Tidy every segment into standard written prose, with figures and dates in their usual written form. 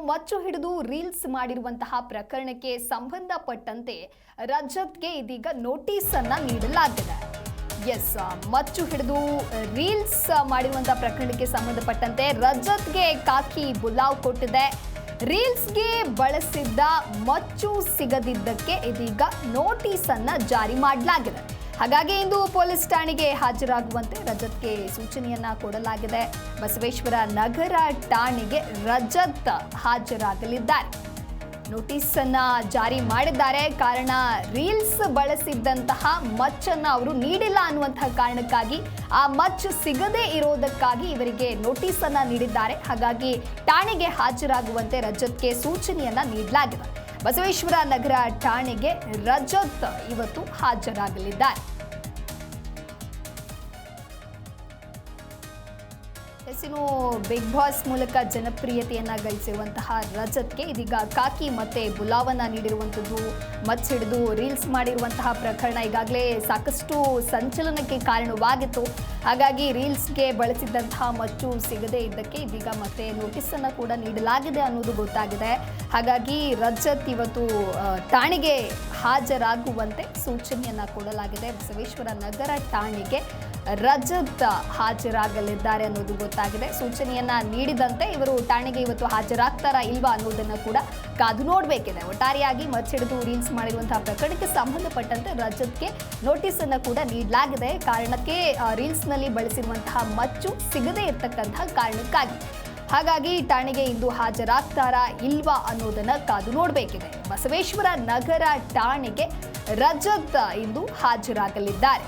ಮಚ್ಚು ಹಿಡಿದು ರೀಲ್ಸ್ ಮಾಡಿರುವಂತಹ ಪ್ರಕರಣಕ್ಕೆ ಸಂಬಂಧಪಟ್ಟಂತೆ ರಜತ್ಗೆ ಇದೀಗ ನೋಟಿಸ್ ಅನ್ನ ನೀಡಲಾಗಿದೆ. ಎಸ್, ಮಚ್ಚು ಹಿಡಿದು ರೀಲ್ಸ್ ಮಾಡಿರುವಂತಹ ಪ್ರಕರಣಕ್ಕೆ ಸಂಬಂಧಪಟ್ಟಂತೆ ರಜತ್ಗೆ ಕಾಕಿ ಬುಲಾವ್ ಕೊಟ್ಟಿದೆ. ರೀಲ್ಸ್ಗೆ ಬಳಸಿದ್ದ ಮಚ್ಚು ಸಿಗದಿದ್ದಕ್ಕೆ ಇದೀಗ ನೋಟಿಸ್ ಅನ್ನ ಜಾರಿ ಮಾಡಲಾಗಿದೆ. ಹಾಗಾಗಿ ಇಂದು ಪೊಲೀಸ್ ಠಾಣೆಗೆ ಹಾಜರಾಗುವಂತೆ ರಜತ್ಗೆ ಸೂಚನೆಯನ್ನ ಕೊಡಲಾಗಿದೆ. ಬಸವೇಶ್ವರ ನಗರ ಠಾಣೆಗೆ ರಜತ್ ಹಾಜರಾಗಲಿದ್ದಾರೆ. ನೋಟಿಸ್ ಅನ್ನ ಜಾರಿ ಮಾಡಿದ್ದಾರೆ. ಕಾರಣ ರೀಲ್ಸ್ ಬಳಸಿದ್ದಂತಹ ಮಚ್ಚನ್ನ ಅವರು ನೀಡಿಲ್ಲ ಅನ್ನುವಂತಹ ಕಾರಣಕ್ಕಾಗಿ ಆ ಮಚ್ಚು ಸಿಗದೇ ಇರೋದಕ್ಕಾಗಿ ಇವರಿಗೆ ನೋಟಿಸ್ ಅನ್ನ ನೀಡಿದ್ದಾರೆ. ಹಾಗಾಗಿ ಠಾಣೆಗೆ ಹಾಜರಾಗುವಂತೆ ರಜತ್ಗೆ ಸೂಚನೆಯನ್ನ ನೀಡಲಾಗಿದೆ. ಬಸವೇಶ್ವರ ನಗರ ಠಾಣೆಗೆ ರಜತ್ ಇವತ್ತು ಹಾಜರಾಗಲಿದ್ದಾರೆ. ಇನ್ನು ಬಿಗ್ ಬಾಸ್ ಮೂಲಕ ಜನಪ್ರಿಯತೆಯನ್ನ ಗಳಿಸಿರುವಂತಹ ರಜತ್ಗೆ ಇದೀಗ ಕಾಕಿ ಮತ್ತೆ ಬುಲಾವನ್ನ ನೀಡಿರುವಂಥದ್ದು, ಮಚ್ಚು ಹಿಡಿದು ರೀಲ್ಸ್ ಮಾಡಿರುವಂತಹ ಪ್ರಕರಣ ಈಗಾಗಲೇ ಸಾಕಷ್ಟು ಸಂಚಲನಕ್ಕೆ ಕಾರಣವಾಗಿತ್ತು. ಹಾಗಾಗಿ ರೀಲ್ಸ್ಗೆ ಬಳಸಿದ್ದಂತಹ ಮಚ್ಚು ಸಿಗದೇ ಇದ್ದಕ್ಕೆ ಇದೀಗ ಮತ್ತೆ ನೋಟಿಸ್ ಅನ್ನು ಕೂಡ ನೀಡಲಾಗಿದೆ ಅನ್ನೋದು ಗೊತ್ತಾಗಿದೆ. ಹಾಗಾಗಿ ರಜತ್ ಇವತ್ತು ಠಾಣೆಗೆ ಹಾಜರಾಗುವಂತೆ ಸೂಚನೆಯನ್ನ ಕೊಡಲಾಗಿದೆ. ಬಸವೇಶ್ವರ ನಗರ ಠಾಣೆಗೆ ರಜತ್ ಹಾಜರಾಗಲಿದ್ದಾರೆ ಅನ್ನೋದು ಗೊತ್ತಾಗಿದೆ. ಸೂಚನೆಯನ್ನ ನೀಡಿದಂತೆ ಇವರು ಠಾಣೆಗೆ ಇವತ್ತು ಹಾಜರಾಗ್ತಾರಾ ಇಲ್ವಾ ಅನ್ನೋದನ್ನು ಕೂಡ ಕಾದು ನೋಡಬೇಕಿದೆ. ಒಟ್ಟಾರೆಯಾಗಿ ಮಚ್ಚು ಹಿಡಿದು ರೀಲ್ಸ್ ಮಾಡಿರುವಂತಹ ಪ್ರಕರಣಕ್ಕೆ ಸಂಬಂಧಪಟ್ಟಂತೆ ರಜತ್ಗೆ ನೋಟಿಸ್ ಅನ್ನು ಕೂಡ ನೀಡಲಾಗಿದೆ. ಕಾರಣಕ್ಕೆ ರೀಲ್ಸ್ ನಲ್ಲಿ ಬಳಸಿರುವಂತಹ ಮಚ್ಚು ಸಿಗದೇ ಇರತಕ್ಕಂತಹ ಕಾರಣಕ್ಕಾಗಿ. ಹಾಗಾಗಿ ಠಾಣೆಗೆ ಇಂದು ಹಾಜರಾಗ್ತಾರಾ ಇಲ್ವಾ ಅನ್ನೋದನ್ನ ಕಾದು ನೋಡಬೇಕಿದೆ. ಬಸವೇಶ್ವರ ನಗರ ಠಾಣೆಗೆ ರಜತ್ ಇಂದು ಹಾಜರಾಗಲಿದ್ದಾರೆ.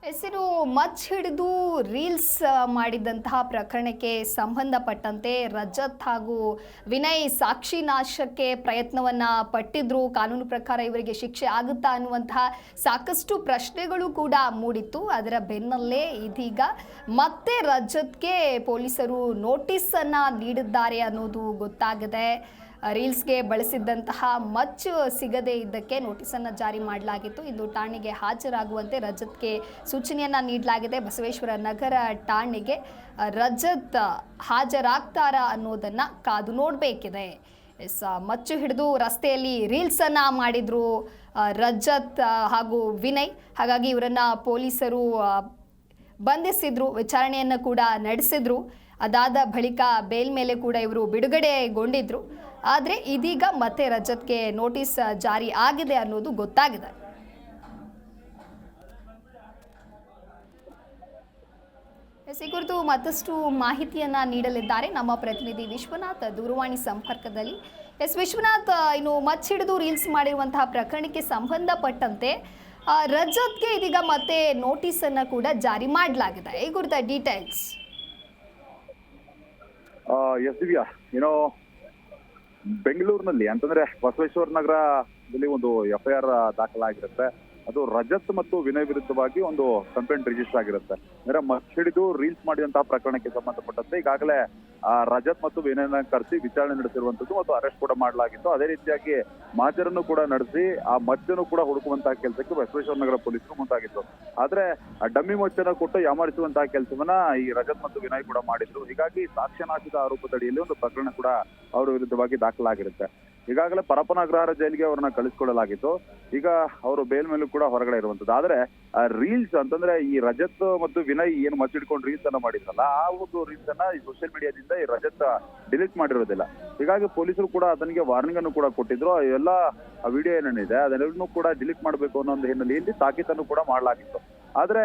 ಹೆಸರು ಮಚ್ಚು ಹಿಡಿದು ರೀಲ್ಸ್ ಮಾಡಿದಂತಹ ಪ್ರಕರಣಕ್ಕೆ ಸಂಬಂಧಪಟ್ಟಂತೆ ರಜತ್ ಹಾಗೂ ವಿನಯ್ ಸಾಕ್ಷಿ ನಾಶಕ್ಕೆ ಪ್ರಯತ್ನವನ್ನ ಪಟ್ಟಿದ್ರು. ಕಾನೂನು ಪ್ರಕಾರ ಇವರಿಗೆ ಶಿಕ್ಷೆ ಆಗುತ್ತಾ ಅನ್ನುವಂತಹ ಸಾಕಷ್ಟು ಪ್ರಶ್ನೆಗಳು ಕೂಡ ಮೂಡಿತ್ತು. ಅದರ ಬೆನ್ನಲ್ಲೇ ಇದೀಗ ಮತ್ತೆ ರಜತ್ಗೆ ಪೊಲೀಸರು ನೋಟಿಸ್ ಅನ್ನ ನೀಡಿದ್ದಾರೆ ಅನ್ನೋದು ಗೊತ್ತಾಗಿದೆ. ರೀಲ್ಸ್ಗೆ ಬಳಸಿದ್ದಂತಹ ಮಚ್ಚು ಸಿಗದೇ ಇದ್ದಕ್ಕೆ ನೋಟಿಸನ್ನು ಜಾರಿ ಮಾಡಲಾಗಿತ್ತು. ಇಂದು ಠಾಣೆಗೆ ಹಾಜರಾಗುವಂತೆ ರಜತ್ಗೆ ಸೂಚನೆಯನ್ನ ನೀಡಲಾಗಿದೆ. ಬಸವೇಶ್ವರ ನಗರ ಠಾಣೆಗೆ ರಜತ್ ಹಾಜರಾಗ್ತಾರಾ ಅನ್ನೋದನ್ನ ಕಾದು ನೋಡಬೇಕಿದೆ. ಮಚ್ಚು ಹಿಡಿದು ರಸ್ತೆಯಲ್ಲಿ ರೀಲ್ಸ್ ಅನ್ನ ಮಾಡಿದ್ರು ರಜತ್ ಹಾಗೂ ವಿನಯ್. ಹಾಗಾಗಿ ಇವರನ್ನ ಪೊಲೀಸರು ಬಂಧಿಸಿದ್ರು, ವಿಚಾರಣೆಯನ್ನು ಕೂಡ ನಡೆಸಿದ್ರು. ಅದಾದ ಬಳಿಕ ಬೇಲ್ ಮೇಲೆ ಕೂಡ ಇವರು ಬಿಡುಗಡೆಗೊಂಡಿದ್ರು. ಆದರೆ ಇದೀಗ ಮತ್ತೆ ರಜತ್ಗೆ ನೋಟಿಸ್ ಜಾರಿ ಆಗಿದೆ ಅನ್ನೋದು ಗೊತ್ತಾಗಿದೆ. ಈ ಕುರಿತು ಮತ್ತಷ್ಟು ಮಾಹಿತಿಯನ್ನ ನೀಡಲಿದ್ದಾರೆ ನಮ್ಮ ಪ್ರತಿನಿಧಿ ವಿಶ್ವನಾಥ್ ದೂರವಾಣಿ ಸಂಪರ್ಕದಲ್ಲಿ. ವಿಶ್ವನಾಥ್, ಇನ್ನು ಮಚ್ಚು ಹಿಡಿದು ರೀಲ್ಸ್ ಮಾಡಿರುವಂತಹ ಪ್ರಕರಣಕ್ಕೆ ಸಂಬಂಧಪಟ್ಟಂತೆ ರಜತ್ಗೆ ಇದೀಗ ಮತ್ತೆ ನೋಟಿಸ್ ಅನ್ನ ಕೂಡ ಜಾರಿ ಮಾಡಲಾಗಿದೆ. ಈ ಕುರಿತ ಡೀಟೇಲ್ಸ್. ಎಸ್ ದಿವ್ಯಾ, ಬೆಂಗಳೂರಿನಲ್ಲಿ ಅಂತಂದ್ರೆ ಬಸವೇಶ್ವರ ನಗರದಲ್ಲಿ ಒಂದು FIR ದಾಖಲಾಗಿರುತ್ತೆ. ಅದು ರಜತ್ ಮತ್ತು ವಿನಯ್ ವಿರುದ್ಧವಾಗಿ ಒಂದು ಕಂಪ್ಲೇಂಟ್ ರಿಜಿಸ್ಟರ್ ಆಗಿರುತ್ತೆ. ಅಂದ್ರೆ ಮಚ್ಚು ಹಿಡಿದು ರೀಲ್ಸ್ ಮಾಡಿದಂತಹ ಪ್ರಕರಣಕ್ಕೆ ಸಂಬಂಧಪಟ್ಟಂತೆ ಈಗಾಗಲೇ ರಜತ್ ಮತ್ತು ವಿನಯನ ಕರೆಸಿ ವಿಚಾರಣೆ ನಡೆಸಿರುವಂತದ್ದು ಮತ್ತು ಅರೆಸ್ಟ್ ಕೂಡ ಮಾಡಲಾಗಿತ್ತು. ಅದೇ ರೀತಿಯಾಗಿ ಮಾಜರನ್ನು ಕೂಡ ನಡೆಸಿ ಆ ಮಚ್ಚನ್ನು ಕೂಡ ಹುಡುಕುವಂತಹ ಕೆಲಸಕ್ಕೆ ಬಸವೇಶ್ವರ ನಗರ ಪೊಲೀಸರು ಮುಂದಾಗಿತ್ತು. ಆದ್ರೆ ಡಮ್ಮಿ ಮಚ್ಚನ್ನು ಕೊಟ್ಟು ಯಾಮಾರಿಸುವಂತಹ ಕೆಲಸವನ್ನ ಈ ರಜತ್ ಮತ್ತು ವಿನಯ್ ಕೂಡ ಮಾಡಿದ್ರು. ಹೀಗಾಗಿ ಸಾಕ್ಷ್ಯನಾಶದ ಆರೋಪದಡಿಯಲ್ಲಿ ಒಂದು ಪ್ರಕರಣ ಕೂಡ ಅವರ ವಿರುದ್ಧವಾಗಿ ದಾಖಲಾಗಿರುತ್ತೆ. ಈಗಾಗಲೇ ಪರಪ್ಪನಗ್ರಹಾರ ಜೈಲಿಗೆ ಅವರನ್ನ ಕಳಿಸ್ಕೊಡಲಾಗಿತ್ತು. ಈಗ ಅವರು ಬೇಲ್ ಮೇಲೂ ಕೂಡ ಹೊರಗಡೆ ಇರುವಂತದ್ದು. ಆದ್ರೆ ರೀಲ್ಸ್ ಅಂತಂದ್ರೆ ಈ ರಜತ್ ಮತ್ತು ವಿನಯ್ ಏನು ಮಚ್ಚಿಡ್ಕೊಂಡು ರೀಲ್ಸ್ ಅನ್ನ ಮಾಡಿದ್ರಲ್ಲ, ಆ ಒಂದು ರೀಲ್ಸ್ ಅನ್ನ ಈ ಸೋಷಿಯಲ್ ಮೀಡಿಯಾದಿಂದ ಈ ರಜತ್ ಡಿಲೀಟ್ ಮಾಡಿರೋದಿಲ್ಲ. ಹೀಗಾಗಿ ಪೊಲೀಸರು ಕೂಡ ಅದನಿಗೆ ವಾರ್ನಿಂಗ್ ಅನ್ನು ಕೂಡ ಕೊಟ್ಟಿದ್ರು. ಎಲ್ಲ ವಿಡಿಯೋ ಏನೇನಿದೆ ಅದೆಲ್ಲವನ್ನೂ ಕೂಡ ಡಿಲೀಟ್ ಮಾಡಬೇಕು ಅನ್ನೋ ಒಂದು ಹಿನ್ನೆಲೆಯಲ್ಲಿ ತಾಕೀತನ್ನು ಕೂಡ ಮಾಡಲಾಗಿತ್ತು. ಆದ್ರೆ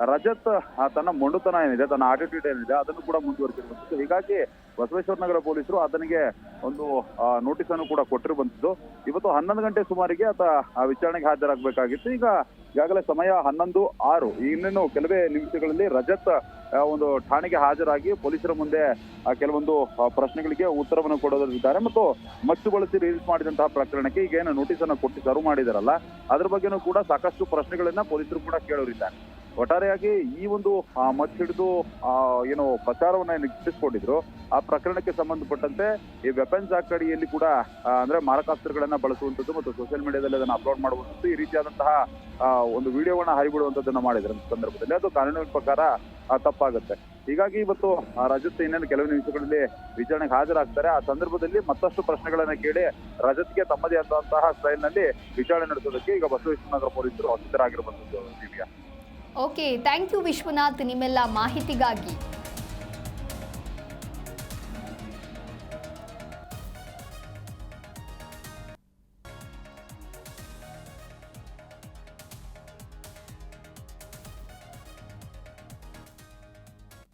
ರಜತ್ ತನ್ನ ಮೊಂಡುತನ ಏನಿದೆ, ತನ್ನ ಆಟಿಟ್ಯೂಡ್ ಏನಿದೆ ಅದನ್ನು ಕೂಡ ಮುಂದುವರಿಸಿರುವಂತದ್ದು. ಹೀಗಾಗಿ ಬಸವೇಶ್ವರ ನಗರ ಪೊಲೀಸರು ಆತನಿಗೆ ಒಂದು ನೋಟಿಸ್ ಅನ್ನು ಕೂಡ ಕೊಟ್ಟಿರುವಂತದ್ದು. ಇವತ್ತು 11 ಗಂಟೆ ಸುಮಾರಿಗೆ ಆತ ವಿಚಾರಣೆಗೆ ಹಾಜರಾಗಬೇಕಾಗಿತ್ತು. ಈಗಾಗಲೇ ಸಮಯ 11:06. ಇನ್ನೇನು ಕೆಲವೇ ನಿಮಿಷಗಳಲ್ಲಿ ರಜತ್ ಒಂದು ಠಾಣೆಗೆ ಹಾಜರಾಗಿ ಪೊಲೀಸರ ಮುಂದೆ ಕೆಲವೊಂದು ಪ್ರಶ್ನೆಗಳಿಗೆ ಉತ್ತರವನ್ನು ಕೊಡೋದಿದ್ದಾರೆ. ಮತ್ತು ಮಚ್ಚು ಬಳಸಿ ರೀಲ್ಸ್ ಮಾಡಿದಂತಹ ಪ್ರಕರಣಕ್ಕೆ ಈಗ ಏನು ನೋಟಿಸ್ ಅನ್ನು ಕೊಟ್ಟು ಸರ್ವ್ ಮಾಡಿದಾರಲ್ಲ, ಅದ್ರ ಬಗ್ಗೆನೂ ಕೂಡ ಸಾಕಷ್ಟು ಪ್ರಶ್ನೆಗಳನ್ನ ಪೊಲೀಸರು ಕೂಡ ಕೇಳೋರಿದ್ದಾರೆ. ಒಟ್ಟಾರೆಯಾಗಿ ಈ ಒಂದು ಮಚ್ಚ ಹಿಡಿದು ಏನು ಪ್ರಚಾರವನ್ನ ಇಟ್ಟಿಸ್ಕೊಂಡಿದ್ರು ಆ ಪ್ರಕರಣಕ್ಕೆ ಸಂಬಂಧಪಟ್ಟಂತೆ ಈ ವೆಪನ್ಸ್ ಆಕ್ಟ್ ಅಡಿಯಲ್ಲಿ ಕೂಡ ಅಂದ್ರೆ ಮಾರಕಾಸ್ತ್ರಗಳನ್ನ ಬಳಸುವಂತದ್ದು ಮತ್ತು ಸೋಷಿಯಲ್ ಮೀಡಿಯಾದಲ್ಲಿ ಅದನ್ನ ಅಪ್ಲೋಡ್ ಮಾಡುವಂತದ್ದು ಈ ರೀತಿಯಾದಂತಹ ಒಂದು ವಿಡಿಯೋವನ್ನ ಹರಿಬಿಡುವಂತದ್ದನ್ನ ಮಾಡಿದ್ರ ಸಂದರ್ಭದಲ್ಲಿ ಅದು ಕಾನೂನಿನ ಪ್ರಕಾರ ತಪ್ಪಾಗುತ್ತೆ. ಹೀಗಾಗಿ ಇವತ್ತು ರಜತ್ ಇನ್ನೇನು ಕೆಲವು ನಿಮಿಷಗಳಲ್ಲಿ ವಿಚಾರಣೆಗೆ ಹಾಜರಾಗ್ತಾರೆ. ಆ ಸಂದರ್ಭದಲ್ಲಿ ಮತ್ತಷ್ಟು ಪ್ರಶ್ನೆಗಳನ್ನ ಕೇಳಿ ರಜತ್ಗೆ ತಮ್ಮದೇ ಆದಂತಹ ಸ್ಟೈಲ್ ನಲ್ಲಿ ವಿಚಾರಣೆ ನಡೆಸೋದಕ್ಕೆ ಈಗ ಬಸವೇಶ್ವರನಗರ ಪೊಲೀಸರು ಸಿದ್ಧರಾಗಿರುವಂತದ್ದು. ಓಕೆ, ಥ್ಯಾಂಕ್ ಯು ವಿಶ್ವನಾಥ್ ನಿಮ್ಮೆಲ್ಲ ಮಾಹಿತಿಗಾಗಿ.